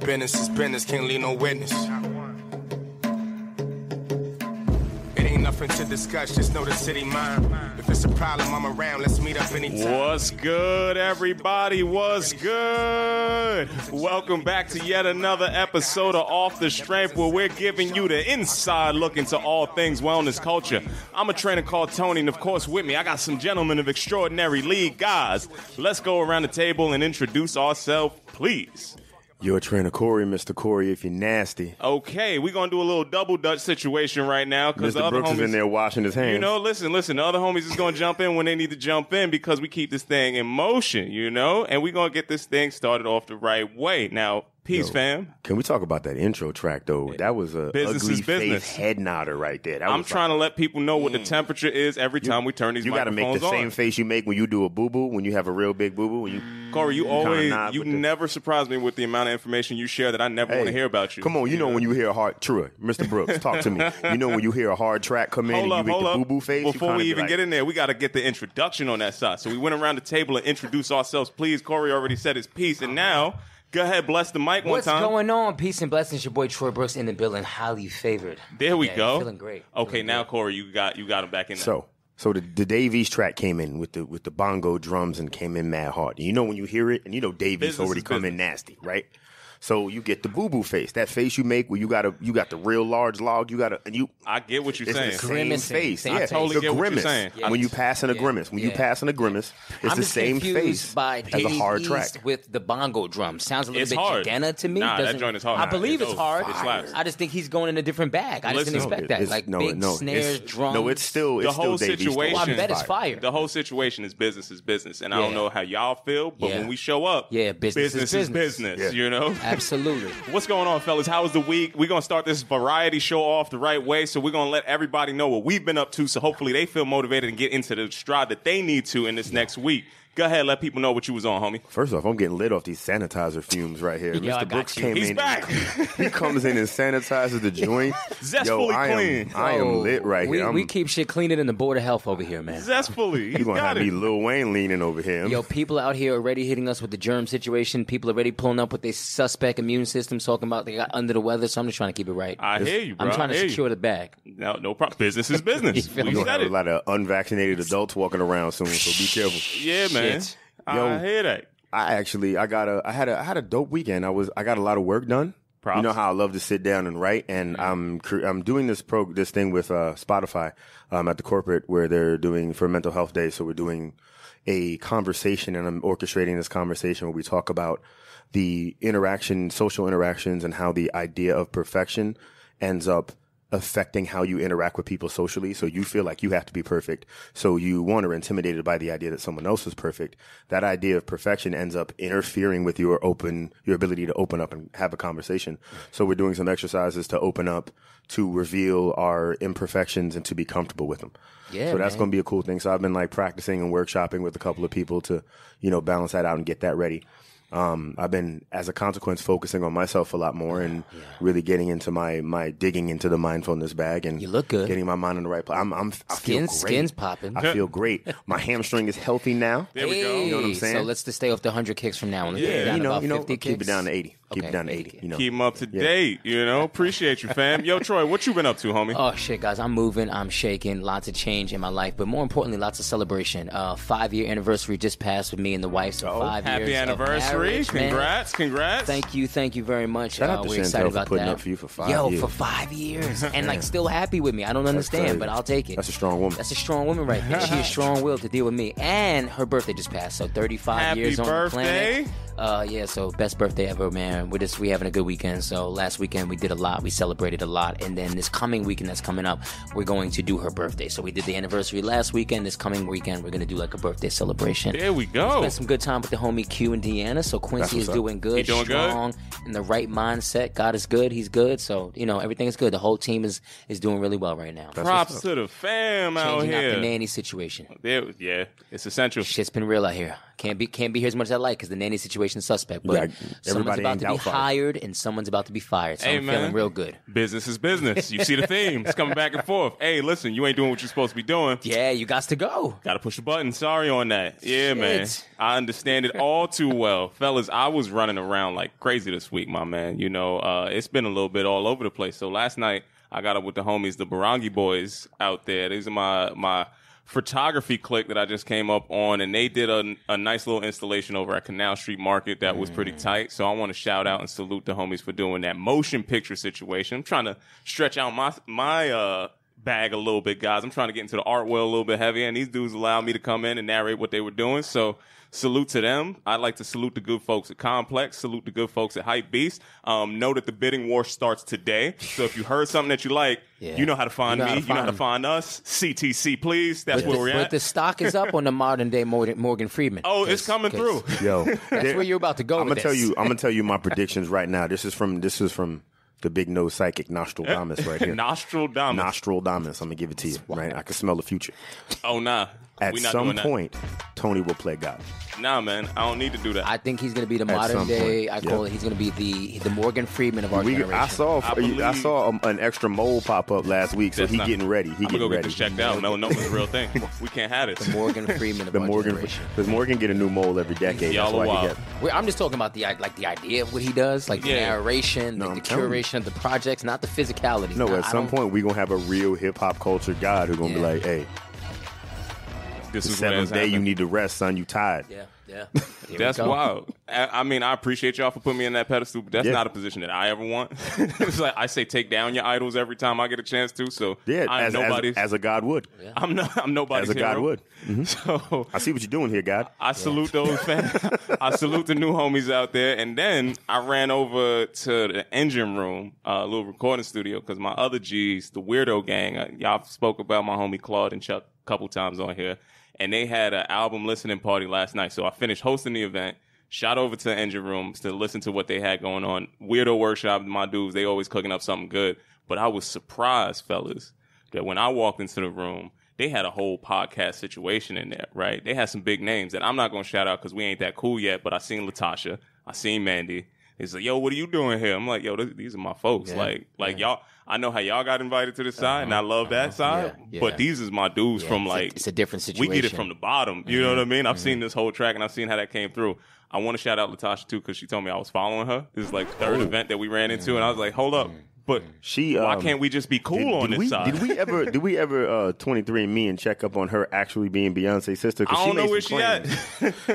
Business is business, can't leave no witness. It ain't nothing to discuss, just know the city mine. If it's a problem, I'm around, let's meet up anytime. What's good, everybody? What's good? Welcome back to yet another episode of Off the Strength, where we're giving you the inside look into all things wellness culture. I'm a trainer called Tony, and of course with me, I got some gentlemen of extraordinary league. Guys, let's go around the table and introduce ourselves, please. You're a trainer, Corey, Mr. Corey, if you're nasty. Okay, we're going to do a little double dutch situation right now. Mr. The other Brooks homies, is in there washing his hands. You know, listen, the other homies is going to jump in when they need to jump in because we keep this thing in motion, you know? And we're going to get this thing started off the right way. Now, peace, fam. Can we talk about that intro track, though? That was a ugly-faced head nodder right there. I'm trying to let people know what the temperature is every time we turn these microphones on. You got to make the same face you make when you do a boo-boo, when you have a real big boo-boo. Corey, you never surprise me with the amount of information you share that I never want to hear about you. Come on, you know when you hear a hard... True, Mr. Brooks, talk to me. You know when you hear a hard track come in and you make the boo-boo face? Before we even get in there, we got to get the introduction on that side. So we went around the table and introduced ourselves. Please, Corey already said his piece, and now... Go ahead, bless the mic one time. What's going on? Peace and blessings. Your boy Troy Brooks in the building, highly favored. There we go. Feeling great. Okay, now Corey, you got him back in there. So the Dave East track came in with the bongo drums and came in mad hard. You know when you hear it, and you know Dave East already come in nasty, right? So you get the boo-boo face, that face you make where you got the real large log, I get what you're saying. It's the same face. I totally get what you're saying. When you pass in a grimace, it's the same face by as a hard track. With the bongo drum. Sounds a little bit hard. Jagana to me. Nah, that joint is hard. I believe it's hard. It slaps. I just think he's going in a different bag. I just didn't expect that. Like big snares, drums. No, it's still the whole situation. I bet it's fire. The whole situation is business, and I don't know how y'all feel, but when we show up, business is business. You know, absolutely. What's going on, fellas? How was the week? We're going to start this variety show off the right way, so we're going to let everybody know what we've been up to, so hopefully they feel motivated and get into the stride that they need to in this next week. Go ahead, let people know what you was on, homie. First off, I'm getting lit off these sanitizer fumes right here. Mr. Brooks came in. He's back. He comes in and sanitizes the joint. Zestfully clean. I am lit right here. We keep shit cleaner than the Board of Health over here, man. Zestfully. You're going to have me Lil Wayne leaning over here. Yo, people out here already hitting us with the germ situation. People already pulling up with their suspect immune system, talking about they got under the weather, so I'm just trying to keep it right. I hear you, bro. I'm trying to secure the bag. No problem. Business is business. We're going to have a lot of unvaccinated adults walking around soon, so be careful. Yeah, man. Shit. Yo, I hear that. I had a dope weekend. I got a lot of work done. Props. You know how I love to sit down and write, and I'm doing this thing with Spotify at the corporate where they're doing for Mental Health Day. So we're doing a conversation, and I'm orchestrating this conversation where we talk about the social interactions, and how the idea of perfection ends up affecting how you interact with people socially. So you feel like you have to be perfect. So you are intimidated by the idea that someone else is perfect. That idea of perfection ends up interfering with your ability to open up and have a conversation. So we're doing some exercises to open up, to reveal our imperfections and to be comfortable with them. Yeah, so that's going to be a cool thing. So I've been practicing and workshopping with a couple of people to, balance that out and get that ready. I've been, as a consequence, focusing on myself a lot more and really getting into my digging into the mindfulness bag and you look good. Getting my mind in the right place. I feel great. Skin's popping. I feel great. My hamstring is healthy now. There we go. You know what I'm saying? So let's just stay off the 100 kicks from now on. Yeah, keep it down to 80. Keep it down to 80. Keep them up to date. Appreciate you, fam. Yo, Troy, what you been up to, homie? Oh shit, guys, I'm moving. I'm shaking. Lots of change in my life, but more importantly, lots of celebration. 5-year anniversary just passed with me and the wife. So 5 years. Happy anniversary! Marriage, man. Congrats. Thank you very much. Shout out to we're Chantel excited about for putting that. up for you for 5 years. For 5 years. And still happy with me. I don't understand, but I'll take it. That's a strong woman. That's a strong woman right there. She is strong-willed to deal with me. And her birthday just passed, so 35 years on the planet. So best birthday ever, man. We having a good weekend. So last weekend we did a lot. We celebrated a lot. And then this coming weekend that's coming up, we're going to do her birthday. So we did the anniversary last weekend. This coming weekend, we're going to do a birthday celebration. There we go. Spent some good time with the homie Q and Deanna. So Quincy is doing good. He doing strong, in the right mindset. God is good. He's good. So, everything is good. The whole team is doing really well right now. Props to the fam out Changing here. out the nanny situation. Yeah, it's essential. Shit's been real out here. Can't be here as much as I like because the nanny situation situation suspect. But someone's about to be hired and someone's about to be fired. So I'm feeling real good. Business is business. You see the theme. It's coming back and forth. Hey, listen, you ain't doing what you're supposed to be doing. Yeah, you got to go. Got to push the button. Sorry on that. Yeah, man. I understand it all too well. Fellas, I was running around like crazy this week, my man. You know, it's been a little bit all over the place. So last night, I got up with the homies, the Barangi boys out there. These are my photography clique that I just came up on, and they did a nice little installation over at Canal Street Market that was pretty tight. So I want to shout out and salute the homies for doing that motion picture situation. I'm trying to stretch out my bag a little bit, guys. I'm trying to get into the art world a little bit heavier, and these dudes allowed me to come in and narrate what they were doing. So salute to them. I'd like to salute the good folks at Complex, salute the good folks at Hype Beast. Know that the bidding war starts today. So if you heard something that you like, you know how to find me. You know how to find us. CTC, please. That's where we're at. But the stock is up on the modern day Morgan Freeman. Oh, it's coming through. Yo, that's where you're about to go. I'm gonna tell you my predictions right now. This is from the big nose psychic Nostradamus right here. Nostradamus. I'm gonna give it to you. Right, I can smell the future. Oh nah. At some point, Tony will play God. Nah, man, I don't need to do that. I think he's going to be the modern day. I call it. He's going to be the Morgan Freeman of our generation. I saw an extra mole pop up last week, so he's getting ready. I'm gonna go get this checked out. Melanoma's a real thing. We can't have it. The Morgan Freeman of our generation. Does Morgan get a new mole every decade? Y'all are wild. I'm just talking about the idea of what he does, like the narration, the curation of the projects, not the physicality. No, at some point we're gonna have a real hip hop culture God who's gonna be like, hey. This is the 7th day you need to rest, son. You tired. Yeah. That's wild. I mean, I appreciate y'all for putting me in that pedestal, but that's not a position that I ever want. It's like I say, take down your idols every time I get a chance to. So I'm nobody's. As a God would. Yeah. I'm nobody's as a God hero. would. Mm-hmm. So I see what you're doing here, God. I salute those fans. I salute the new homies out there. And then I ran over to the engine room, a little recording studio, because my other G's, the Weirdo Gang, y'all spoke about my homie Claude and Chuck a couple times on here. And they had an album listening party last night. So I finished hosting the event, shot over to the engine room to listen to what they had going on. Weirdo Workshop, my dudes, they always cooking up something good. But I was surprised, fellas, that when I walked into the room, they had a whole podcast situation in there, right? They had some big names that I'm not going to shout out because we ain't that cool yet. But I seen Latasha. I seen Mandy. He's like, yo, what are you doing here? I'm like, yo, these are my folks. Y'all, I know how y'all got invited to this side, and I love that side. But these is my dudes from it's a different situation. We get it from the bottom. You know what I mean? I've seen this whole track, and I've seen how that came through. I want to shout out Latasha, too, because she told me I was following her. This is like the third event that we ran into, and I was like, hold up. But why can't we just be cool on this side? Did we ever 23andMe and check up on her actually being Beyonce's sister? I don't know where she at.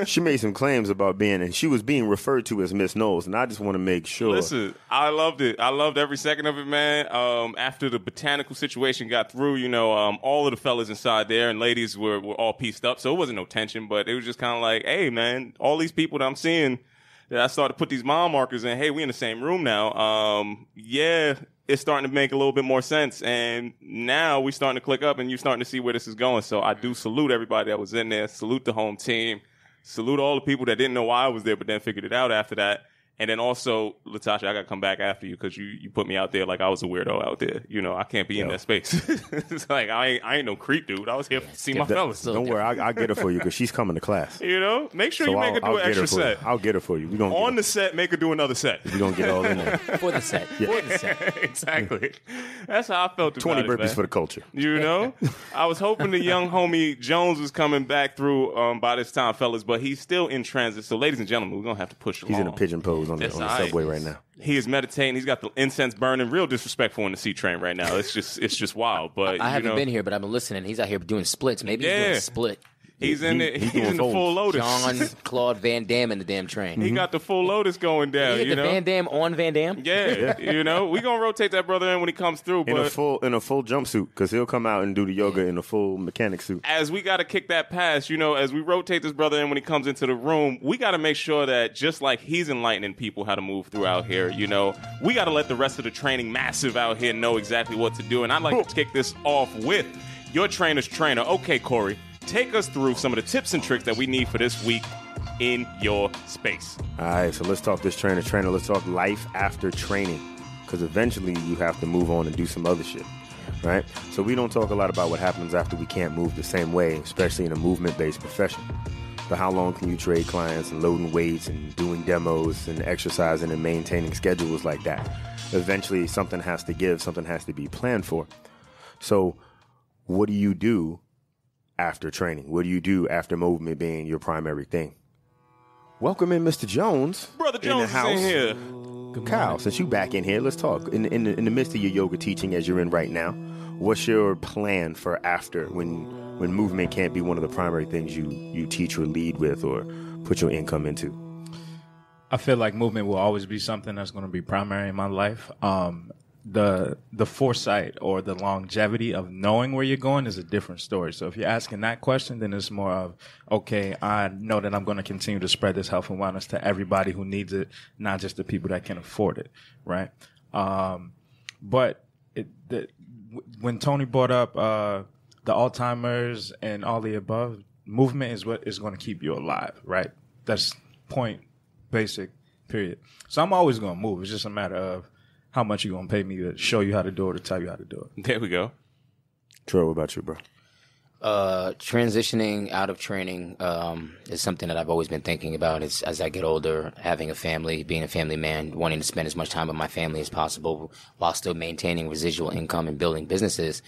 She made some claims about being, and she was being referred to as Miss Knowles, and I just want to make sure. Listen, I loved it. I loved every second of it, man. After the botanical situation got through, all of the fellas inside there and ladies were all pieced up, so it wasn't no tension, but it was just kind of like, hey, man, all these people that I'm seeing, that I started to put these mile markers in. Hey, we in the same room now. It's starting to make a little bit more sense. And now we starting to click up and you're starting to see where this is going. So I do salute everybody that was in there. Salute the home team. Salute all the people that didn't know why I was there, but then figured it out after that. And then also, Latasha, I got to come back after you because you put me out there like I was a weirdo out there. I can't be in that space. It's like, I ain't no creep, dude. I was here to see my fellas. Don't worry, I'll get her for you because she's coming to class. Make sure you make her do an extra set. I'll get her for you. On the set, make her do another set. We're going to get all in there. For the set. Yeah. For the set. Exactly. That's how I felt about 20 it, burpees man. for the culture. I was hoping the young homie Jones was coming back through by this time, fellas, but he's still in transit. So, ladies and gentlemen, we're going to have to push along. He's in a pigeon pose on the subway right now. He is meditating. He's got the incense burning. Real disrespectful in the C train right now. It's just wild. But I haven't been here, but I've been listening. He's out here doing splits. Maybe he's doing a split. He's in the full Lotus. Jean-Claude Van Damme in the damn train. He got the full Lotus going down. The Van Damme on Van Damme. Yeah, we're gonna rotate that brother in when he comes through. In a full jumpsuit because he'll come out and do the yoga in a full mechanic suit. As we got to kick that pass, as we rotate this brother in when he comes into the room, we got to make sure that just like he's enlightening people how to move through out here, we got to let the rest of the training massive out here know exactly what to do. And I'd like to kick this off with your trainer's trainer. Okay, Corey. Take us through some of the tips and tricks that we need for this week in your space. All right, so let's talk this trainer. Let's talk life after training because eventually you have to move on and do some other shit, right? So we don't talk a lot about what happens after we can't move the same way, especially in a movement-based profession. But how long can you trade clients and loading weights and doing demos and exercising and maintaining schedules like that? Eventually, something has to give. Something has to be planned for. So what do you do after training? What do you do after movement being your primary thing? Welcome in, Mr. Jones. Brother Jones is in here. Kyle, since you back in here, let's talk. In the midst of your yoga teaching as you're in right now, what's your plan for after when movement can't be one of the primary things you teach or lead with or put your income into? I feel like movement will always be something that's going to be primary in my life. The foresight or the longevity of knowing where you're going is a different story. So if you're asking that question, then it's more of, okay, I know that I'm going to continue to spread this health and wellness to everybody who needs it, not just the people that can afford it, right? But when Tony brought up the Alzheimer's and all the above, movement is what is going to keep you alive, right? That's point basic, period. So I'm always going to move. It's just a matter of how much you going to pay me to show you how to do it or tell you how to do it. There we go. Troy, what about you, bro? Transitioning out of training is something that I've always been thinking about as I get older, having a family, being a family man, wanting to spend as much time with my family as possible while still maintaining residual income and building businesses.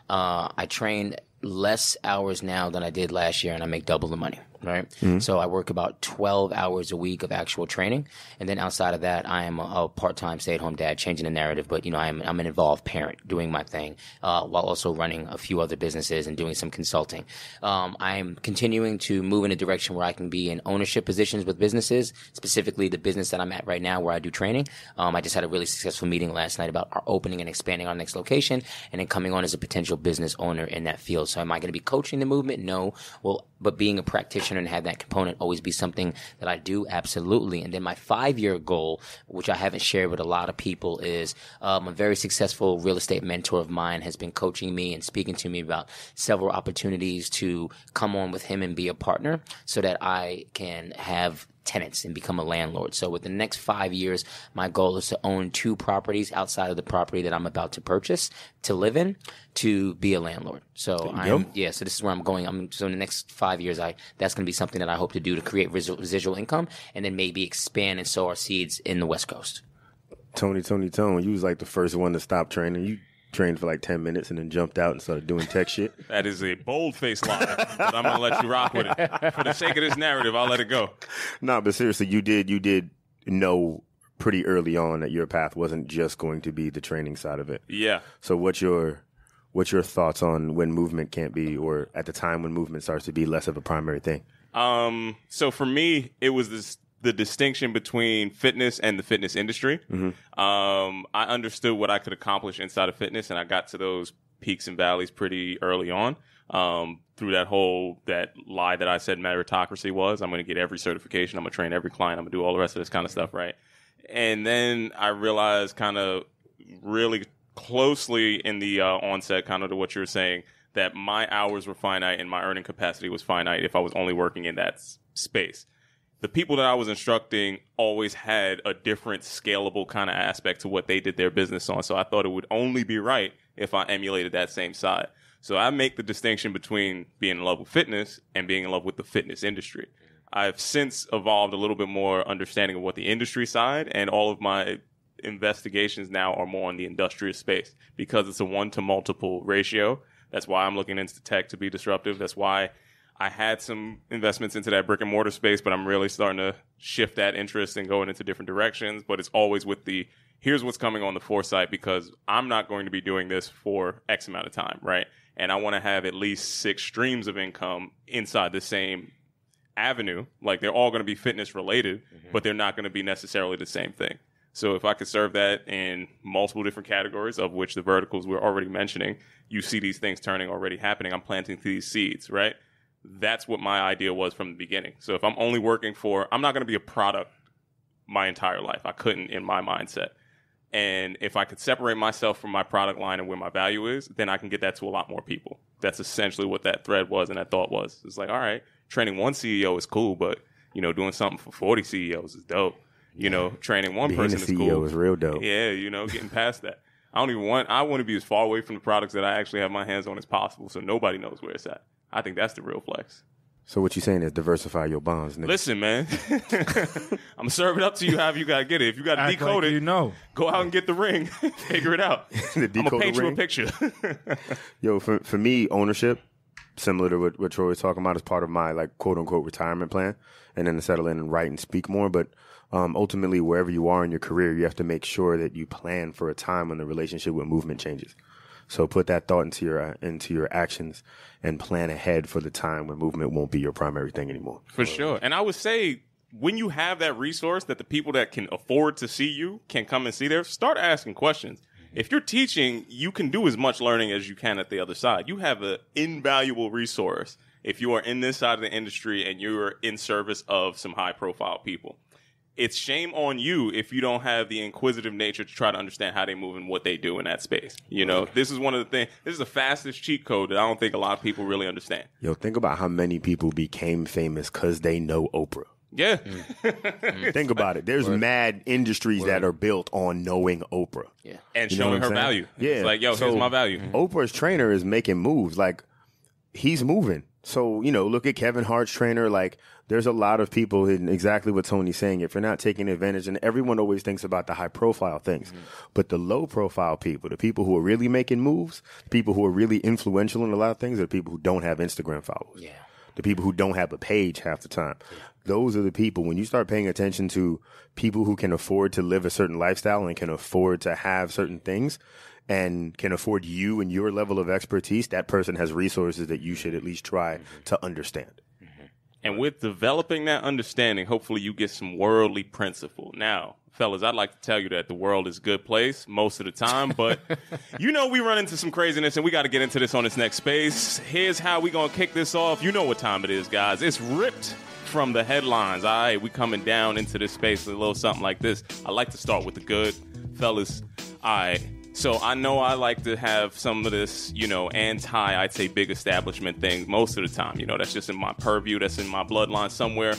I train less hours now than I did last year, and I make double the money, right? Mm-hmm. So I work about 12 hours a week of actual training. And then outside of that, I am a part-time stay-at-home dad, changing the narrative. But, I'm an involved parent doing my thing, while also running a few other businesses and doing some consulting. I'm continuing to move in a direction where I can be in ownership positions with businesses, specifically the business that I'm at right now where I do training. I just had a really successful meeting last night about our opening and expanding our next location and then coming on as a potential business owner in that field. So am I going to be coaching the movement? No. Well, but being a practitioner and have that component always be something that I do, absolutely. And then my 5-year goal, which I haven't shared with a lot of people, is a very successful real estate mentor of mine has been coaching me and speaking to me about several opportunities to come on with him and be a partner so that I can have tenants and become a landlord. So within the next 5 years, my goal is to own 2 properties outside of the property that I'm about to purchase to live in, to be a landlord. So so this is where I'm going. So in the next 5 years, that's going to be something that I hope to do to create residual income and then maybe expand and sow our seeds in the West Coast. Tony, you was like the first one to stop training. You trained for like 10 minutes and then jumped out and started doing tech shit. That is a bold-faced lie, but I'm going to let you rock with it. For the sake of this narrative, I'll let it go. No, but seriously, you did know pretty early on that your path wasn't just going to be the training side of it. Yeah. So what's your thoughts on when movement can't be, or at the time when movement starts to be less of a primary thing? So for me, it was the distinction between fitness and the fitness industry. Mm-hmm. I understood what I could accomplish inside of fitness, and I got to those peaks and valleys pretty early on. Through that lie that I said meritocracy was, I'm going to get every certification, I'm going to train every client, I'm going to do all the rest of this kind of stuff, right? And then I realized kind of really closely in the onset, kind of to what you were saying, that my hours were finite and my earning capacity was finite if I was only working in that space. The people that I was instructing always had a different scalable kind of aspect to what they did their business on. So I thought it would only be right if I emulated that same side. So I make the distinction between being in love with fitness and being in love with the fitness industry. I've since evolved a little bit more understanding of what the industry side, and all of my investigations now are more on the industrious space because it's a 1-to-multiple ratio. That's why I'm looking into tech to be disruptive. That's why I had some investments into that brick and mortar space, but I'm really starting to shift that interest and going into different directions. But it's always with here's what's coming on the foresight, because I'm not going to be doing this for X amount of time, right? And I want to have at least 6 streams of income inside the same avenue. Like, they're all going to be fitness related, but they're not going to be necessarily the same thing. So if I could serve that in multiple different categories, of which the verticals we're already mentioning, you see these things already happening. I'm planting these seeds, right? That's what my idea was from the beginning. So if I'm only working I'm not going to be a product my entire life. I couldn't in my mindset. And if I could separate myself from my product line and where my value is, then I can get that to a lot more people. That's essentially what that thread was and that thought was. It's like, all right, training one CEO is cool, but, doing something for 40 CEOs is dope. Training one person is cool. Being a CEO is real dope. Yeah, getting past that. I want to be as far away from the products that I actually have my hands on as possible, so nobody knows where it's at. I think that's the real flex. So what you saying is diversify your bonds, nigga. Listen, man. I'm serving up to you however you got to get it. If you got to decode it, go out and get the ring. Figure it out. I'm going to paint you a picture. Yo, for me, ownership, similar to what Troy was talking about, is part of my, like, quote-unquote retirement plan, and then to settle in and write and speak more. But ultimately, wherever you are in your career, you have to make sure that you plan for a time when the relationship with movement changes. So put that thought into your actions and plan ahead for the time when movement won't be your primary thing anymore. For sure. And I would say when you have that resource that the people that can afford to see you can come and see there, start asking questions. If you're teaching, you can do as much learning as you can at the other side. You have an invaluable resource if you are in this side of the industry and you're in service of some high profile people. It's shame on you if you don't have the inquisitive nature to try to understand how they move and what they do in that space. You know, this is one of the things, this is the fastest cheat code that I don't think a lot of people really understand. Yo, think about how many people became famous because they know Oprah. Yeah. Think about it. There's mad industries that are built on knowing Oprah. Yeah. And showing her value. Yeah. It's like, yo, here's my value. Oprah's trainer is making moves. Like, he's moving. So, you know, look at Kevin Hart's trainer. Like, there's a lot of people in exactly what Tony's saying. If you're not taking advantage, and everyone always thinks about the high profile things, but the low profile people, the people who are really making moves, people who are really influential in a lot of things, are the people who don't have Instagram followers. Yeah. The people who don't have a page half the time. Yeah. Those are the people, when you start paying attention to people who can afford to live a certain lifestyle and can afford to have certain things and can afford you and your level of expertise, that person has resources that you should at least try to understand. And with developing that understanding, hopefully you get some worldly principle. Now, fellas, I'd like to tell you that the world is a good place most of the time, but you know we run into some craziness, and we got to get into this on this next space. Here's how we going to kick this off. You know what time it is, guys. It's ripped from the headlines. All right, we coming down into this space with a little something like this. I like to start with the good. Fellas, all right. So I know I like to have some of this, you know, I'd say big establishment thing most of the time. You know, that's just in my purview. That's in my bloodline somewhere.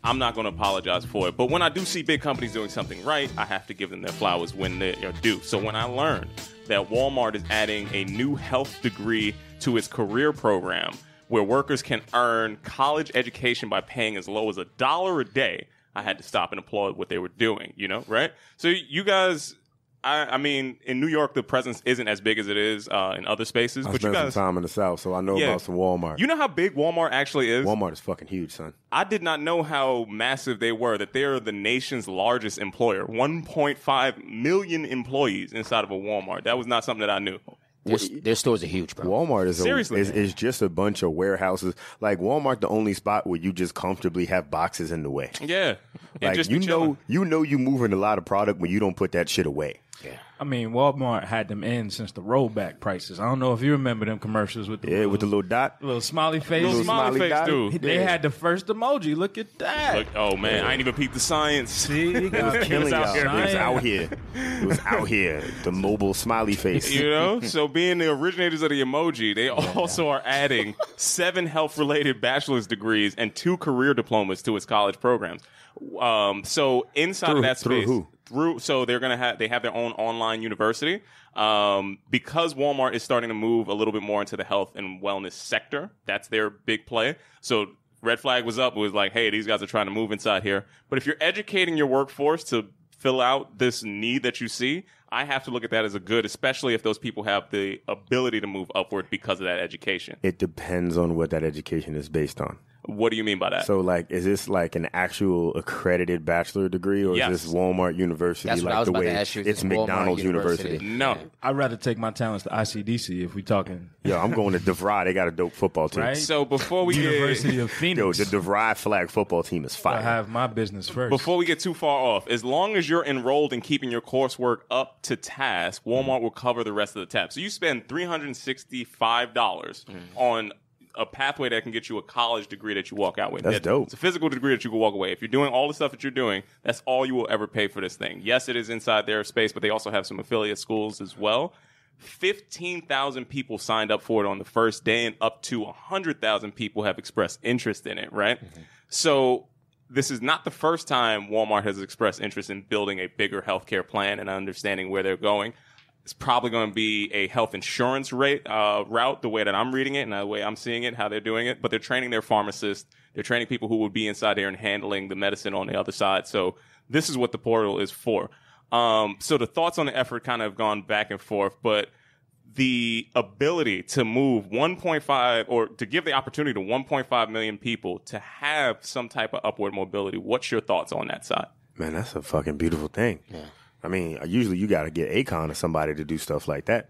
I'm not going to apologize for it. But when I do see big companies doing something right, I have to give them their flowers when they're due. So when I learned that Walmart is adding a new health degree to its career program where workers can earn college education by paying as low as $1 a day, I had to stop and applaud what they were doing, you know, right? So you guys... I mean, in New York, the presence isn't as big as it is in other spaces. But you guys, some time in the South, so I know about some Walmart. You know how big Walmart actually is? Walmart is fucking huge, son. I did not know how massive they were, that they are the nation's largest employer. 1.5 million employees inside of a Walmart. That was not something that I knew. Their stores are huge, bro. Walmart is just a bunch of warehouses. Like, Walmart, the only spot where you just comfortably have boxes in the way. Yeah. Like, just you know you moving a lot of product when you don't put that shit away. Yeah. I mean, Walmart had them in since the rollback prices. I don't know if you remember them commercials with the with the little dot, little smiley face, little smiley face dot. dude. They had the first emoji. Look at that. Look, oh man, I ain't even peeped the science. See, you it was killing y'all. It was out here. It was out here. The mobile smiley face. You know, so being the originators of the emoji, they also are adding 7 health-related bachelor's degrees and 2 career diplomas to its college programs. So inside of that space, so they're gonna they have their own online university. Because Walmart is starting to move a little bit more into the health and wellness sector, that's their big play. So red flag was up. It was like, hey, these guys are trying to move inside here. But if you're educating your workforce to fill out this need that you see, I have to look at that as a good, especially if those people have the ability to move upward because of that education. It depends on what that education is based on. What do you mean by that? So, like, is this like an actual accredited bachelor degree, or is this Walmart University? That's like the way it's McDonald's University? No. I'd rather take my talents to ICDC if we talking. Yo, I'm going to DeVry. They got a dope football team. Right? So before we University of Phoenix. Yo, the DeVry flag football team is fire. I have my business first. Before we get too far off, as long as you're enrolled in keeping your coursework up to task, Walmart will cover the rest of the tab. So you spend $365 on a pathway that can get you a college degree that you walk out with. That's dope. It's a physical degree that you can walk away. If you're doing all the stuff that you're doing, that's all you will ever pay for this thing. Yes, it is inside their space, but they also have some affiliate schools as well. 15,000 people signed up for it on the first day, and up to 100,000 people have expressed interest in it, right? So this is not the first time Walmart has expressed interest in building a bigger healthcare plan and understanding where they're going. It's probably going to be a health insurance route, the way that I'm reading it and the way I'm seeing it, how they're doing it. But they're training their pharmacists. They're training people who would be inside there and handling the medicine on the other side. So this is what the portal is for. So the thoughts on the effort kind of have gone back and forth, but the ability to move 1.5 or to give the opportunity to 1.5 million people to have some type of upward mobility. What's your thoughts on that side? Man, that's a fucking beautiful thing. Yeah. I mean, usually you got to get Akon or somebody to do stuff like that.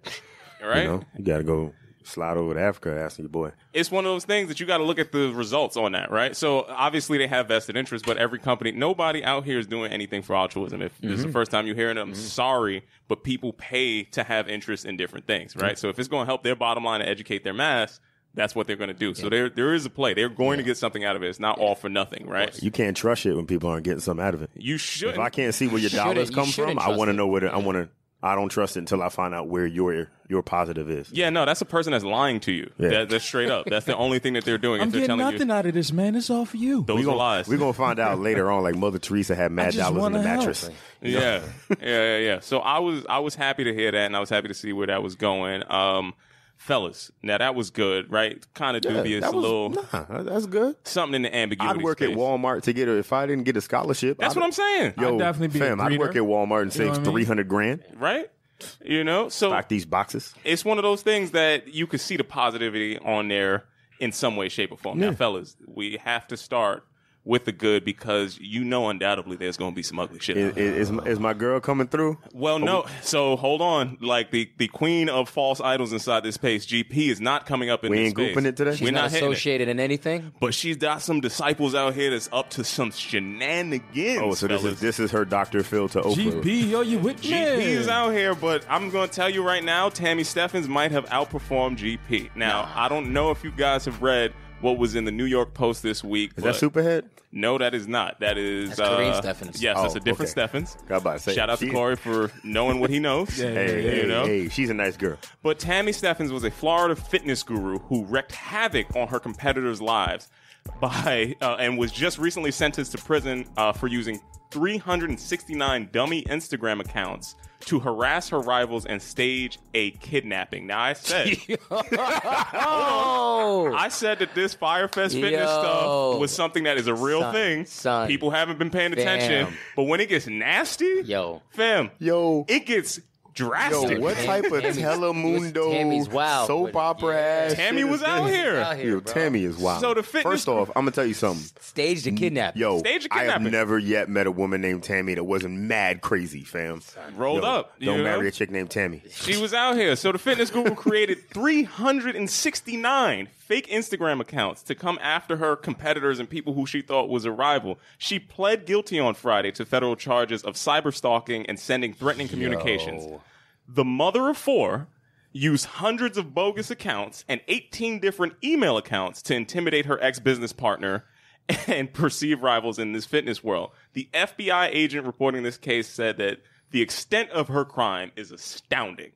Right? You got to go slide over to Africa asking your boy. It's one of those things that you got to look at the results on that, right? So obviously they have vested interest, but every company, nobody out here is doing anything for altruism. If this is the first time you're hearing it, I'm sorry, but people pay to have interest in different things, right? So if it's going to help their bottom line and educate their mass, that's what they're going to do. So there is a play. They're going to get something out of it. It's not all for nothing, right? You can't trust shit when people aren't getting something out of it. You shouldn't. If I can't see where your dollars come from, I want to know where I don't trust it until I find out where your positive is. Yeah, no, that's a person that's lying to you. Yeah. That's straight up. That's the only thing that they're doing. I'm they're getting telling nothing out of this, man. It's all for you. Those are lies. We're going to find out later on, like Mother Teresa had mad dollars in the mattress. Yeah. So I was happy to hear that, and I was happy to see where that was going. Fellas, now that was good, right? Kind of dubious, a little. Nah, that's good. Something in the ambiguity. I'd work space. at Walmart to get if I didn't get a scholarship. That's what I'm saying. Yo, I'd definitely be I'd work at Walmart and save $300,000. Right? So stock these boxes. It's one of those things that you could see the positivity on there in some way, shape, or form. Now, fellas, we have to start with the good because undoubtedly there's going to be some ugly shit. Is my girl coming through? Well, no. So hold on. Like the queen of false idols inside this space, GP, is not coming up in this space. We ain't gooping it today? She's not associated in anything? But she's got some disciples out here that's up to some shenanigans. Oh, so this is her Dr. Phil to Oprah. GP, yo, you with me? GP is out here, but I'm going to tell you right now, Tammy Steffens might have outperformed GP. Now, I don't know if you guys have read what was in the New York Post this week. Is that Superhead? No, that is not. That is Corrine Steffens. Yes, that's a different Steffens. Got about to say, shout out to Corey for knowing what he knows. Hey, she's a nice girl. But Tammy Steffens was a Florida fitness guru who wreaked havoc on her competitors' lives and was just recently sentenced to prison for using 369 dummy Instagram accounts to harass her rivals and stage a kidnapping. Now, I said I said that this Firefest fitness stuff was something that is a real thing. People haven't been paying attention. But when it gets nasty, it gets drastic. Yo, what type of Telemundo soap opera ass? Tammy was out here. Yo, Tammy is wild. So the First off, I'm gonna tell you something. Staged a kidnapping. Yo, Staged a I kidnapping. have never yet met a woman named Tammy that wasn't mad crazy, fam. Rolled up. Don't marry a chick named Tammy. She was out here. So the fitness guru created 369 fake Instagram accounts to come after her competitors and people who she thought was a rival. She pled guilty on Friday to federal charges of cyberstalking and sending threatening communications. The mother of four used hundreds of bogus accounts and 18 different email accounts to intimidate her ex-business partner and perceived rivals in this fitness world. The FBI agent reporting this case said that the extent of her crime is astounding.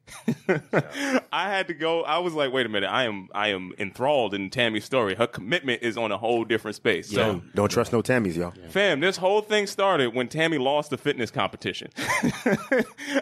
I had to go. I was like, wait a minute. I am enthralled in Tammy's story. Her commitment is on a whole different space. So don't trust no Tammys, y'all. Fam, this whole thing started when Tammy lost the fitness competition.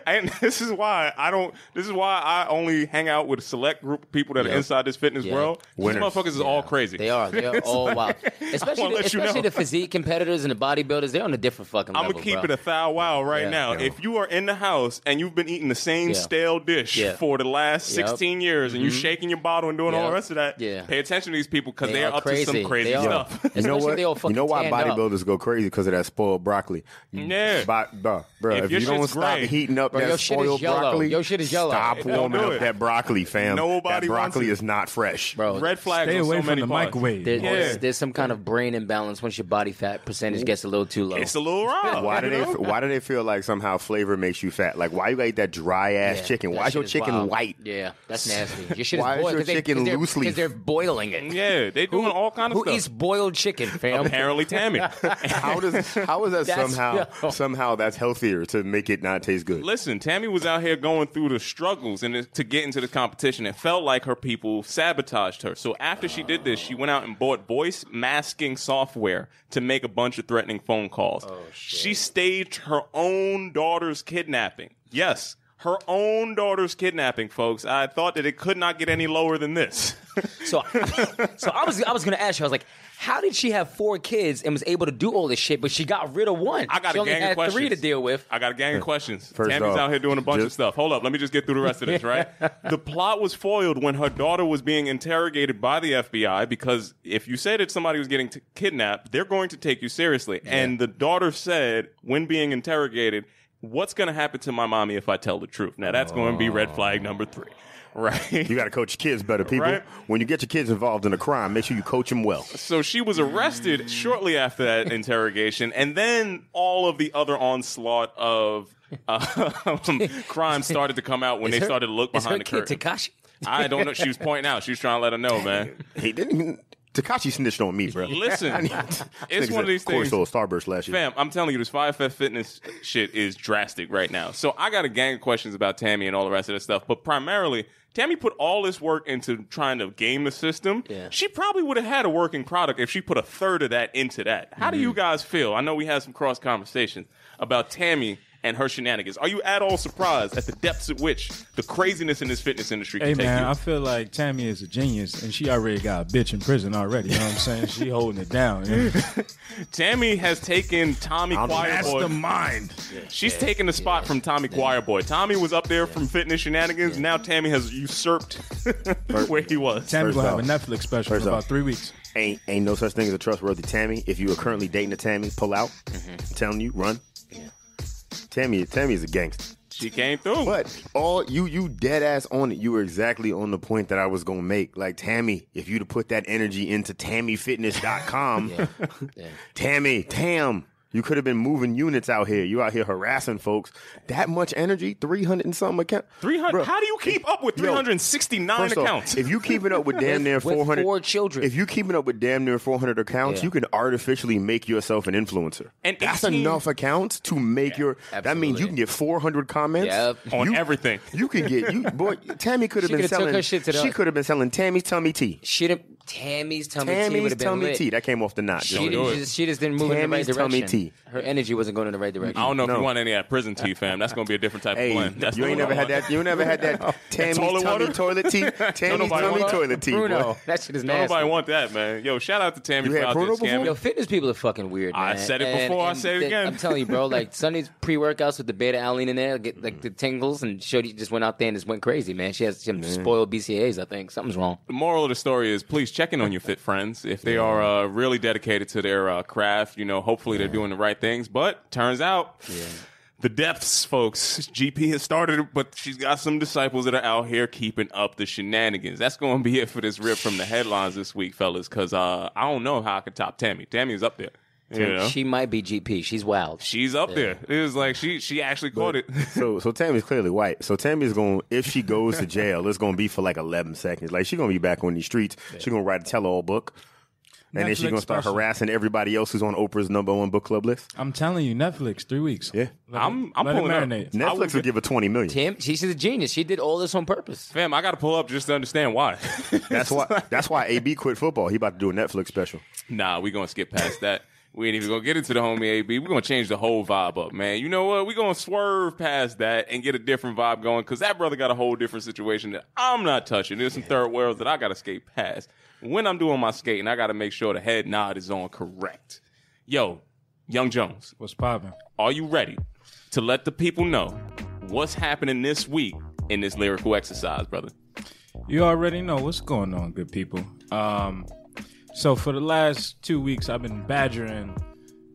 And this is why I only hang out with a select group of people that are inside this fitness world. These motherfuckers is all crazy. They are all wild. Especially the physique competitors and the bodybuilders, they're on a different fucking level. I'm going to keep it a thou wow right now. Yeah. If you are in the house and you've been eating the same stale dish for the last 16 years and you shaking your bottle and doing all the rest of that, pay attention to these people because they are up to some crazy stuff. You know what? You know why bodybuilders go crazy? Because of that spoiled broccoli. Yeah. Bro, if you don't stop heating up that spoiled broccoli, your shit is yellow. Stop warming up that broccoli, fam. Nobody that broccoli is not fresh. Bro, red flags stay away from the microwave. There's some kind of brain imbalance once your body fat percentage gets a little too low. It's a little raw. Why do they feel like somehow flavor makes you fat? Like, why you gotta eat that dry ass chicken? Why is your chicken white? Yeah, that's nasty. Your shit why is boiled. is your chicken loose leaf? Because they're boiling it. Yeah, they doing all kind of stuff. Who eats boiled chicken, fam? Apparently Tammy. How is that somehow that's healthier to make it not taste good? Listen, Tammy was out here going through the struggles and to get into the competition. It felt like her people sabotaged her. So after she did this, she went out and bought voice masking software to make a bunch of threatening phone calls. She staged her own daughter's kidnapping. Yes, Her own daughter's kidnapping, folks. I thought that it could not get any lower than this. So I was going to ask you, I was like, how did she have 4 kids and was able to do all this shit, but she got rid of one? I got she a only gang had of questions. 3 to deal with. I got a gang of questions. First Tammy's off, out here doing a bunch of stuff. Hold up. Let me just get through the rest of this, right? The plot was foiled when her daughter was being interrogated by the FBI because if you say that somebody was getting kidnapped, they're going to take you seriously. Yeah. And the daughter said, when being interrogated, what's going to happen to my mommy if I tell the truth? Now, that's going to be red flag number 3. Right. You got to coach your kids better, people. Right? When you get your kids involved in a crime, make sure you coach them well. So she was arrested shortly after that interrogation, and then all of the other onslaught of crime started to come out when they started to look behind the curtain. Tekashi? I don't know. She was pointing out. She was trying to let her know, man. He didn't. Tekashi snitched on me, bro. Listen, it's one of these things. Sold Starburst last year. Fam, I'm telling you, this 5FF fitness shit is drastic right now. So I got a gang of questions about Tammy and all the rest of this stuff. But primarily, Tammy put all this work into trying to game the system. Yeah. She probably would have had a working product if she put a third of that into that. How do you guys feel? I know we had some cross conversations about Tammy and her shenanigans. Are you at all surprised at the depths at which the craziness in this fitness industry can take you? Hey, man, I feel like Tammy is a genius, and she already got a bitch in prison already. You know what I'm saying? She holding it down. You know? Tammy has taken Tommy Choirboy. Mastermind. She's taken the spot from Tommy Choirboy. Tommy was up there from fitness shenanigans. Now Tammy has usurped where he was. Tammy's going to have a Netflix special in about 3 weeks. Ain't no such thing as a trustworthy Tammy. If you are currently dating a Tammy, pull out. I'm telling you, run. Tammy is a gangster. She came through. But all you dead ass on it. You were exactly on the point that I was gonna make. Like Tammy, if you'd have put that energy into TammyFitness.com, Tam, you could have been moving units out here. You out here harassing folks. That much energy, 300 and something accounts. 300. How do you keep up with 369 accounts? If you keeping up with damn near 400, 4 children. If you keeping up with damn near 400 accounts, you can artificially make yourself an influencer. And that's enough accounts to make your. Absolutely. That means you can get 400 comments on everything. You can get boy. Tammy could have been selling. She could have been selling Tammy's tummy tea. Tammy's tummy tea. That came off the knot. She just didn't move in the right direction. Tummy tea. Her energy wasn't going in the right direction. I don't know if you want any of that prison tea, fam. That's going to be a different type of blend. That's you ain't never had that. You never had that Tammy's tummy toilet tea. Tammy's tummy toilet tea. Bruno, that shit is nasty. Nobody want that, man. Yo, shout out to Tammy for out there scamming. Yo, fitness people are fucking weird, man. I said it before. I say it again. I'm telling you, bro. Like Sunday's pre-workouts with the beta-alanine in there, get like the tingles, and Shorty just went out there and just went crazy, man. She has some spoiled BCAAs. I think something's wrong. The moral of the story is, please check in on your fit friends if they are really dedicated to their craft. You know, hopefully they're doing the right things. But turns out, the depths, folks. GP has started, but she's got some disciples that are out here keeping up the shenanigans. That's going to be it for this rip from the headlines this week, fellas. Because I don't know how I could top Tammy. Tammy is up there. You know? She might be GP. She's wild. She's up there. It was like she actually caught it. So Tammy's clearly white. So Tammy's going, if she goes to jail, it's going to be for like 11 seconds. Like she's going to be back on these streets. She's going to write a tell-all book. And Netflix then she's going to start harassing everybody else who's on Oprah's #1 book club list. I'm telling you, Netflix, 3 weeks. Yeah. I'm pulling up. Netflix will give her $20 million. She's a genius. She did all this on purpose. Fam, I got to pull up just to understand why. That's why AB quit football. He about to do a Netflix special. Nah, we going to skip past that. We ain't even going to get into the homie AB. We're going to change the whole vibe up, man. You know what? We're going to swerve past that and get a different vibe going because that brother got a whole different situation that I'm not touching. There's some third worlds that I got to skate past. When I'm doing my skating, I got to make sure the head nod is on correct. Yo, Young Jones. What's poppin'? Are you ready to let the people know what's happening this week in this lyrical exercise, brother? You already know what's going on, good people. So for the last 2 weeks, I've been badgering,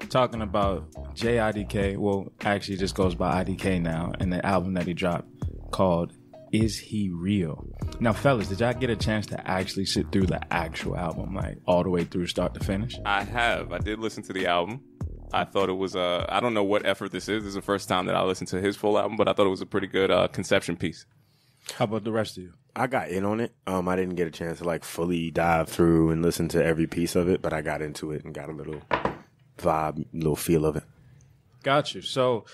talking about JIDK. Well, actually, it just goes by IDK now, and the album that he dropped called Is He Real? Now, fellas, did y'all get a chance to actually sit through the actual album, like all the way through start to finish? I have. I did listen to the album. I thought it was, I don't know what effort this is. This is the first time that I listened to his full album, but I thought it was a pretty good conception piece. How about the rest of you? I got in on it. I didn't get a chance to like fully dive through and listen to every piece of it, but I got into it and got a little vibe, little feel of it. Got you. So,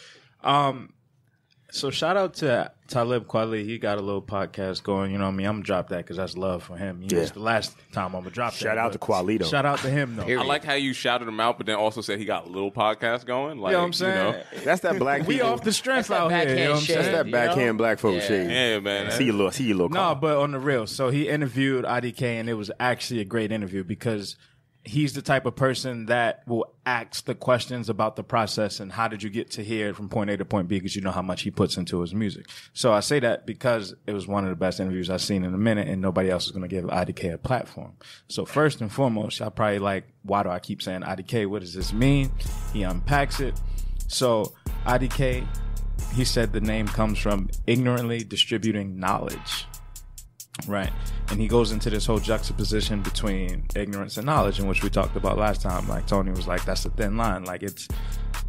So shout out to Talib Kweli. He got a little podcast going. You know what I mean? I'm going to drop that because that's love for him. It's the last time I'm going to drop that. Shout out to Qualito. Shout out to him, though. I like how you shouted him out, but then also said he got a little podcast going. Like, you know what I'm saying? That's that black people. We off the strength out here. You know what I'm saying? That's that backhand black folk shade. Yeah, man. See you little. No, but on the real. So he interviewed IDK, and it was actually a great interview because he's the type of person that will ask the questions about the process and how did you get to here from point A to point B, because you know how much he puts into his music. So I say that because it was one of the best interviews I've seen in a minute, and nobody else is going to give IDK a platform. So first and foremost, y'all probably like, why do I keep saying IDK? What does this mean? He unpacks it. So IDK, he said the name comes from ignorantly distributing knowledge. Right. And he goes into this whole juxtaposition between ignorance and knowledge, in which we talked about last time. Like Tony was like, that's a thin line. Like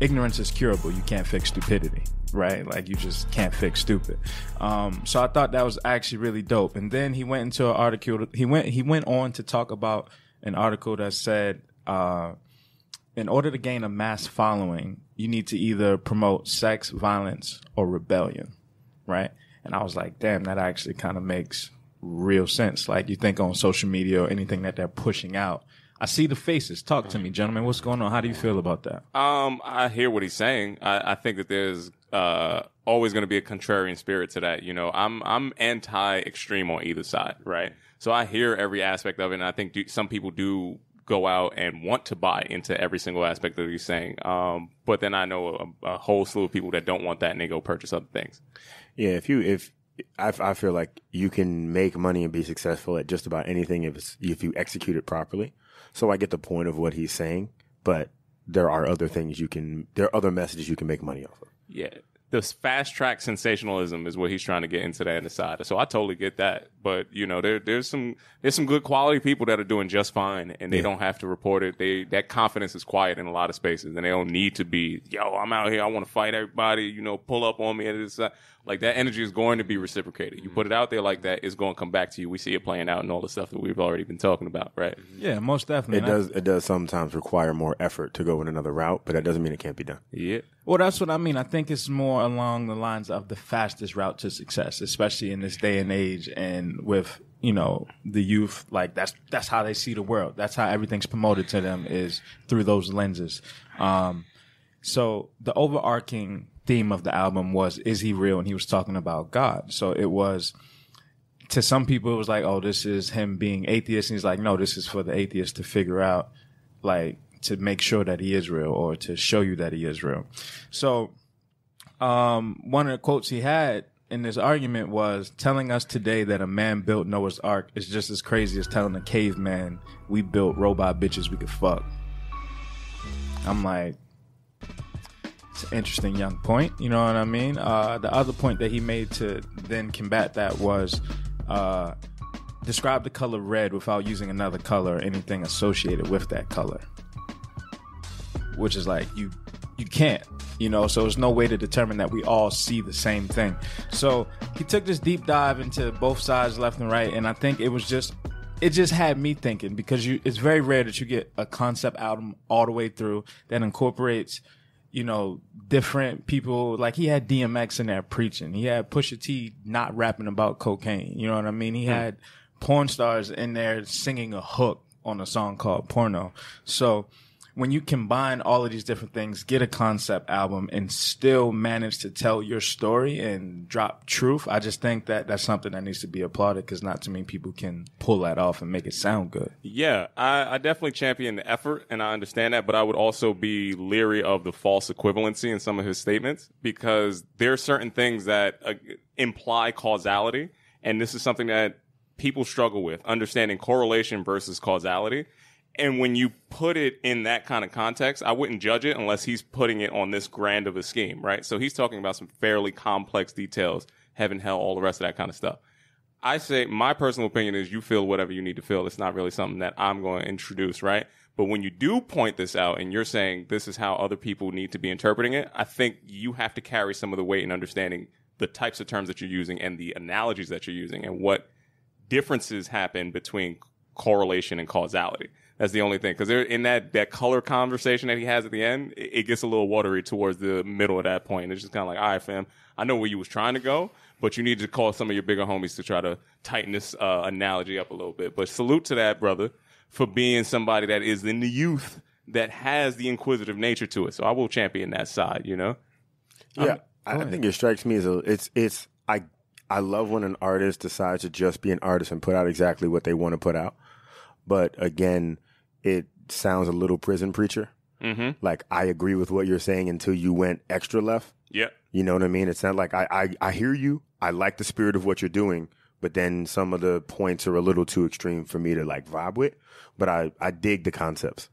ignorance is curable. You can't fix stupidity, right? Like you just can't fix stupid. So I thought that was actually really dope. And then he went into an article. He went on to talk about an article that said, in order to gain a mass following, you need to either promote sex, violence, or rebellion, right? And I was like, damn, that actually kind of makes real sense. Like you think on social media or anything that they're pushing out, I see the faces. Talk to me, gentlemen. What's going on? How do you feel about that? I hear what he's saying. I think that there's always going to be a contrarian spirit to that. You know, I'm anti-extreme on either side, right? So I hear every aspect of it, and I think some people do go out and want to buy into every single aspect that he's saying. But then I know a whole slew of people that don't want that, and they go purchase other things. Yeah, I feel like you can make money and be successful at just about anything if you execute it properly. So I get the point of what he's saying, but there are other things there are other messages you can make money off of. Yeah. This fast track sensationalism is what he's trying to get into that side. So I totally get that. But, you know, there's some good quality people that are doing just fine, and they don't have to report it. That confidence is quiet in a lot of spaces, and they don't need to be, yo, I'm out here, I want to fight everybody, you know, pull up on me. And it's like that energy is going to be reciprocated. You put it out there like that, it's going to come back to you. We see it playing out in all the stuff that we've already been talking about, right? Yeah, most definitely. It does sometimes require more effort to go in another route, but that doesn't mean it can't be done. Yeah. Well, that's what I mean. I think it's more along the lines of the fastest route to success, especially in this day and age, and with, you know, the youth. Like that's how they see the world. That's how everything's promoted to them, is through those lenses. So the overarching theme of the album was, is he real? And he was talking about God. So it was, to some people, it was like, oh, this is him being atheist. And he's like, no, this is for the atheist to figure out, like, to make sure that he is real, or to show you that he is real. So one of the quotes he had in this argument was, telling us today that a man built Noah's Ark is just as crazy as telling a caveman we built robot bitches we could fuck. I'm like, it's an interesting young point, you know what I mean? The other point that he made to then combat that was, describe the color red without using another color or anything associated with that color. Which is like, you can't, you know, so there's no way to determine that we all see the same thing. So he took this deep dive into both sides, left and right, and I think it just had me thinking, because it's very rare that you get a concept album all the way through that incorporates, you know, different people. Like, he had DMX in there preaching. He had Pusha T not rapping about cocaine. You know what I mean? He had porn stars in there singing a hook on a song called Porno. So when you combine all of these different things, get a concept album, and still manage to tell your story and drop truth, I just think that that's something that needs to be applauded, because not too many people can pull that off and make it sound good. Yeah, I definitely champion the effort, and I understand that, but I would also be leery of the false equivalency in some of his statements, because there are certain things that imply causality, and this is something that people struggle with, understanding correlation versus causality. And when you put it in that kind of context, I wouldn't judge it unless he's putting it on this grand of a scheme, right? So he's talking about some fairly complex details, heaven, hell, all the rest of that kind of stuff. I say my personal opinion is you feel whatever you need to feel. It's not really something that I'm going to introduce, right? But when you do point this out and you're saying this is how other people need to be interpreting it, I think you have to carry some of the weight in understanding the types of terms that you're using and the analogies that you're using and what differences happen between correlation and causality. That's the only thing. Because in that color conversation that he has at the end, it gets a little watery towards the middle of that point. It's just kind of like, all right, fam, I know where you was trying to go, but you need to call some of your bigger homies to try to tighten this analogy up a little bit. But salute to that brother for being somebody that is in the youth that has the inquisitive nature to it. So I will champion that side, you know? Yeah, I think it strikes me as I love when an artist decides to just be an artist and put out exactly what they want to put out. But again, it sounds a little prison preacher. Mm-hmm. Like, I agree with what you're saying until you went extra left. Yeah. You know what I mean? It's not like I hear you. I like the spirit of what you're doing, but then some of the points are a little too extreme for me to like vibe with. But I dig the concepts.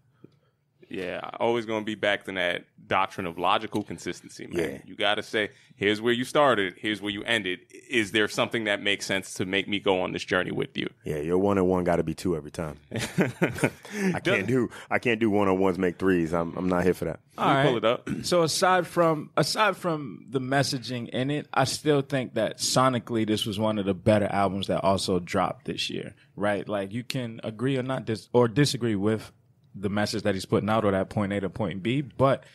Yeah, always going to be back to that doctrine of logical consistency, man. Yeah. You got to say, here's where you started, here's where you ended. Is there something that makes sense to make me go on this journey with you? Yeah, your 1-on-1 got to be 2 every time. I can't do 1-on-1s make 3s. I'm not here for that. All right. Pull it up. So aside from the messaging in it, I still think that sonically this was one of the better albums that also dropped this year, right? Like, you can agree or not or disagree with the message that he's putting out, or that point A to point B. But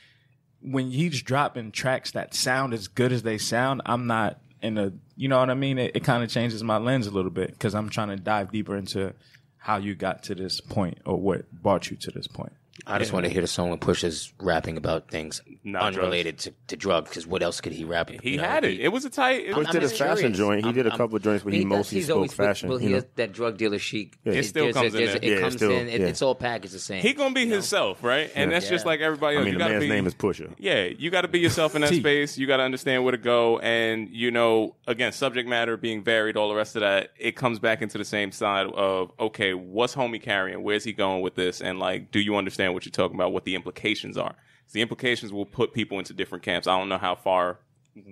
when he's dropping tracks that sound as good as they sound, I'm not in a, you know what I mean? It kind of changes my lens a little bit, because I'm trying to dive deeper into how you got to this point, or what brought you to this point. I just want to hear the song when Push is rapping about things Not unrelated to drugs, because what else could he rap? He had it. It was a tight. Push did his fashion joint. He did a couple of joints where he mostly spoke fashion. Well, he has that drug dealer chic. Yeah. It still comes in there. It comes in. It's all packaged the same. He gonna be himself, right? And that's just like everybody else. I mean, the man's name is Pusha. Yeah, you got to be yourself in that space. You got to understand where to go. And, you know, again, subject matter being varied, all the rest of that, it comes back into the same side of, okay, what's homie carrying? Where's he going with this? And, like, do you understand what you're talking about, what the implications are? The implications will put people into different camps. I don't know how far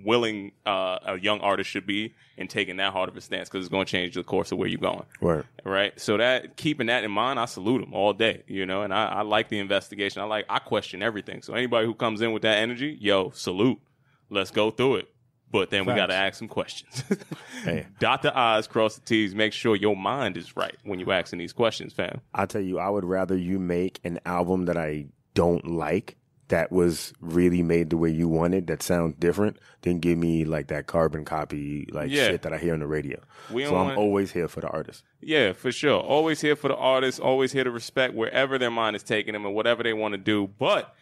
willing a young artist should be in taking that hard of a stance, because it's going to change the course of where you're going. Right. So that, keeping that in mind, I salute him all day, you know, and I like the investigation. I question everything. So anybody who comes in with that energy, yo, salute. Let's go through it. But then we got to ask some questions. Hey. Dot the I's, cross the T's, make sure your mind is right when you asking these questions, fam. I tell you, I would rather you make an album that I don't like, that was really made the way you wanted, that sounds different, than give me like that carbon copy shit that I hear on the radio. So I'm always here for the artist. Yeah, for sure. Always here for the artist, always here to respect wherever their mind is taking them and whatever they want to do. But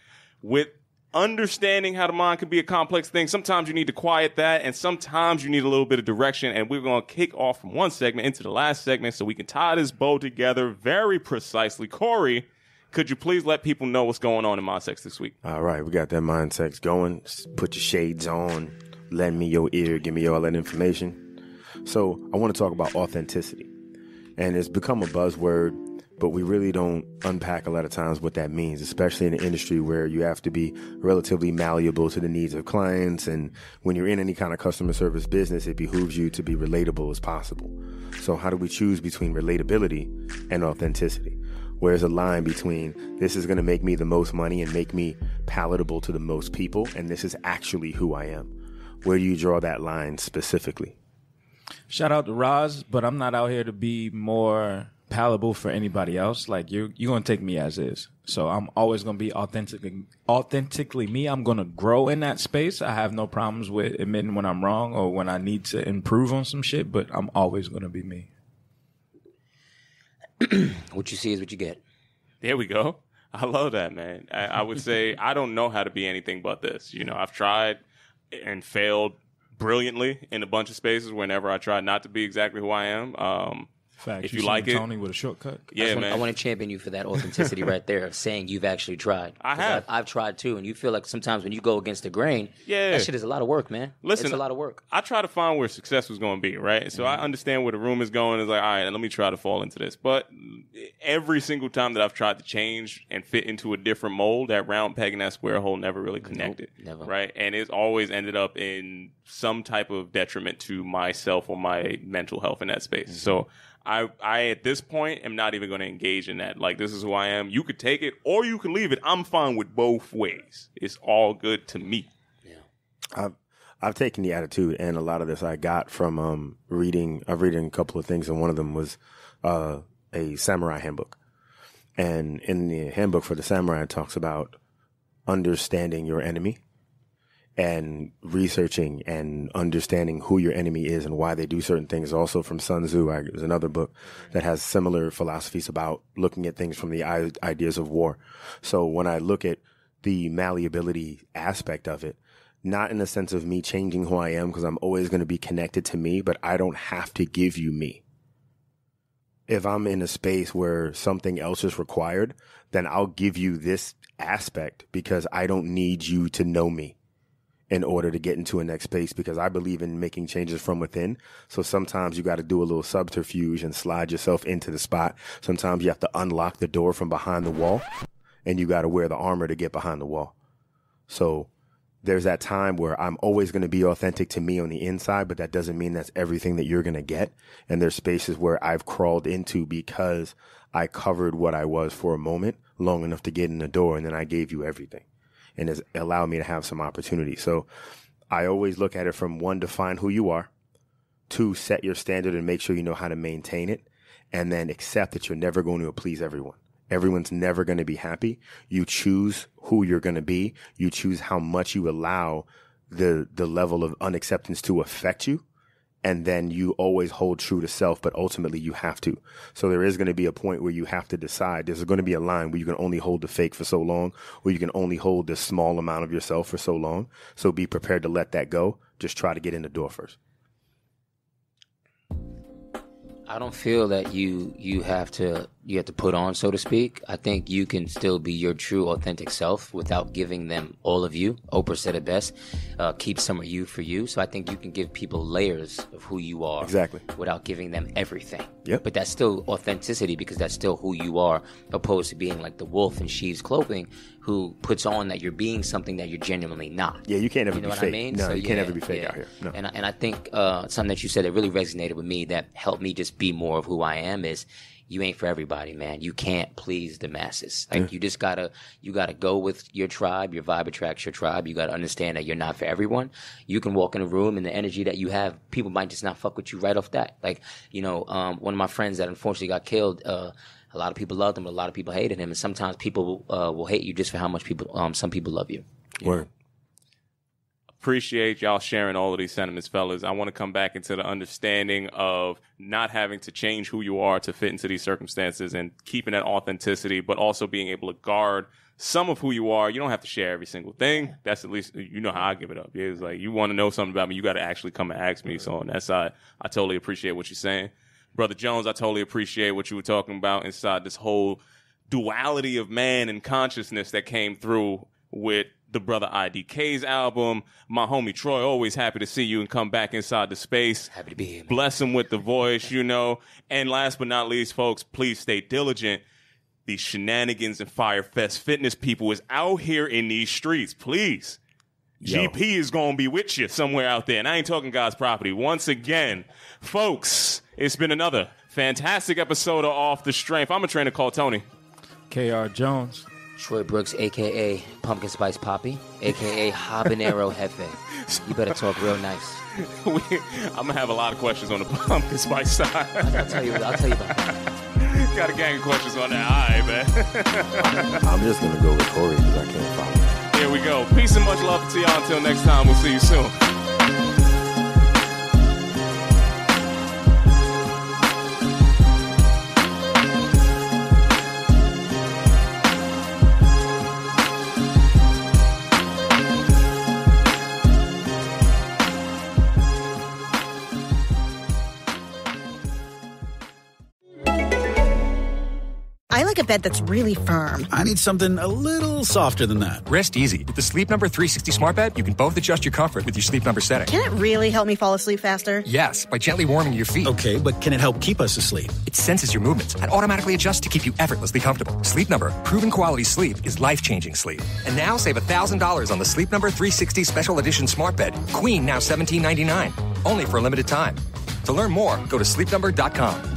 with understanding how the mind can be a complex thing, sometimes you need to quiet that, and sometimes you need a little bit of direction. And we're going to kick off from one segment into the last segment so we can tie this bow together very precisely. Corey, could you please let people know what's going on in Mind Sex this week? All right, we got that Mind Sex going. Put your shades on. Lend me your ear. Give me all that information. So I want to talk about authenticity. And it's become a buzzword, but we really don't unpack a lot of times what that means, especially in an industry where you have to be relatively malleable to the needs of clients. And when you're in any kind of customer service business, it behooves you to be relatable as possible. So how do we choose between relatability and authenticity? Where's a line between this is going to make me the most money and make me palatable to the most people, and this is actually who I am? Where do you draw that line specifically? Shout out to Roz, but I'm not out here to be more palatable for anybody else. Like, you're going to take me as is. So I'm always going to be authentically me. I'm going to grow in that space. I have no problems with admitting when I'm wrong or when I need to improve on some shit, but I'm always going to be me. What you see is what you get. There we go. I love that, man. I would say I don't know how to be anything but this. You know, I've tried and failed brilliantly in a bunch of spaces whenever I tried not to be exactly who I am. Fact. If you like it, Tony with a shortcut. Yeah, man. I want to champion you for that authenticity right there of saying you've actually tried. I have. I've tried too, and you feel like sometimes when you go against the grain, that shit is a lot of work, man. Listen, it's a lot of work. I try to find where success was going to be, right? So I understand where the room is going. It's like, all right, let me try to fall into this. But every single time that I've tried to change and fit into a different mold, that round peg and that square hole never really connected. Nope, never. Right? And it's always ended up in some type of detriment to myself or my mental health in that space. Mm-hmm. So I at this point am not even going to engage in that. Like, this is who I am. You could take it or you can leave it. I'm fine with both ways. It's all good to me. Yeah. I've taken the attitude, and a lot of this I got from reading. I've read a couple of things, and one of them was a samurai handbook. And in the handbook for the samurai, it talks about understanding your enemy and researching and understanding who your enemy is and why they do certain things. Also from Sun Tzu, there's another book that has similar philosophies about looking at things from the ideas of war. So when I look at the malleability aspect of it, not in the sense of me changing who I am, because I'm always going to be connected to me, but I don't have to give you me. If I'm in a space where something else is required, then I'll give you this aspect because I don't need you to know me in order to get into a next space, because I believe in making changes from within. So sometimes you got to do a little subterfuge and slide yourself into the spot. Sometimes you have to unlock the door from behind the wall, and you got to wear the armor to get behind the wall. So there's that time where I'm always going to be authentic to me on the inside, but that doesn't mean that's everything that you're going to get. And there's spaces where I've crawled into because I covered what I was for a moment long enough to get in the door, and then I gave you everything. And it's allowed me to have some opportunity. So I always look at it from 1, define who you are, 2, set your standard and make sure you know how to maintain it, and then accept that you're never going to please everyone. Everyone's never going to be happy. You choose who you're going to be. You choose how much you allow the level of unacceptance to affect you. And then you always hold true to self, but ultimately you have to. So there is going to be a point where you have to decide. There's going to be a line where you can only hold the fake for so long, or you can only hold this small amount of yourself for so long. So be prepared to let that go. Just try to get in the door first. I don't feel that you have to put on, so to speak. I think you can still be your true, authentic self without giving them all of you. Oprah said it best. Keep some of you for you. So I think you can give people layers of who you are. Exactly. Without giving them everything. Yep. But that's still authenticity, because that's still who you are, opposed to being like the wolf in sheep's clothing who puts on that you're being something that you're genuinely not. Yeah, you can't ever be fake. I mean? No, you can't ever be fake out here. No. And I think something that you said that really resonated with me, that helped me just be more of who I am, is you ain't for everybody, man. You can't please the masses. Like, you just gotta go with your tribe. Your vibe attracts your tribe. You gotta understand that you're not for everyone. You can walk in a room and the energy that you have, people might just not fuck with you right off that. Like, one of my friends that unfortunately got killed, a lot of people loved him, but a lot of people hated him. And sometimes people will hate you just for how much some people love you. Word. Appreciate y'all sharing all of these sentiments, fellas. I want to come back into the understanding of not having to change who you are to fit into these circumstances, and keeping that authenticity, but also being able to guard some of who you are. You don't have to share every single thing. That's at least, how I give it up. Yeah, it's like, you want to know something about me, you got to actually come and ask me. So on that side, I totally appreciate what you're saying. Brother Jones, I totally appreciate what you were talking about inside this whole duality of man and consciousness that came through with the brother IDK's album. My homie Troy, always happy to see you and come back inside the space. Happy to be here, man. Bless him with the voice, And last but not least, folks, please stay diligent. These Shenanigans and Firefest Fitness people is out here in these streets. Please. Yo. GP is going to be with you somewhere out there. And I ain't talking God's property. Once again, folks, it's been another fantastic episode of Off the Strength. I'm a trainer called Tony. KR Jones. Troy Brooks, a.k.a. Pumpkin Spice Poppy, a.k.a. Habanero Jefe. You better talk real nice. I'm going to have a lot of questions on the pumpkin spice side. I'll tell you about that. Got a gang of questions on that. All right, man. I'm just going to go with Corey because I can't follow. Here we go. Peace and much love to y'all. Until next time, we'll see you soon. I like a bed that's really firm. I need something a little softer than that. Rest easy. With the Sleep Number 360 smart bed, you can both adjust your comfort with your Sleep Number setting. Can it really help me fall asleep faster? Yes, by gently warming your feet. Okay, but can it help keep us asleep? It senses your movements and automatically adjusts to keep you effortlessly comfortable. Sleep Number, proven quality sleep is life-changing sleep. And now save $1,000 on the Sleep Number 360 Special Edition smart bed. Queen now $1,799. Only for a limited time. To learn more, go to sleepnumber.com.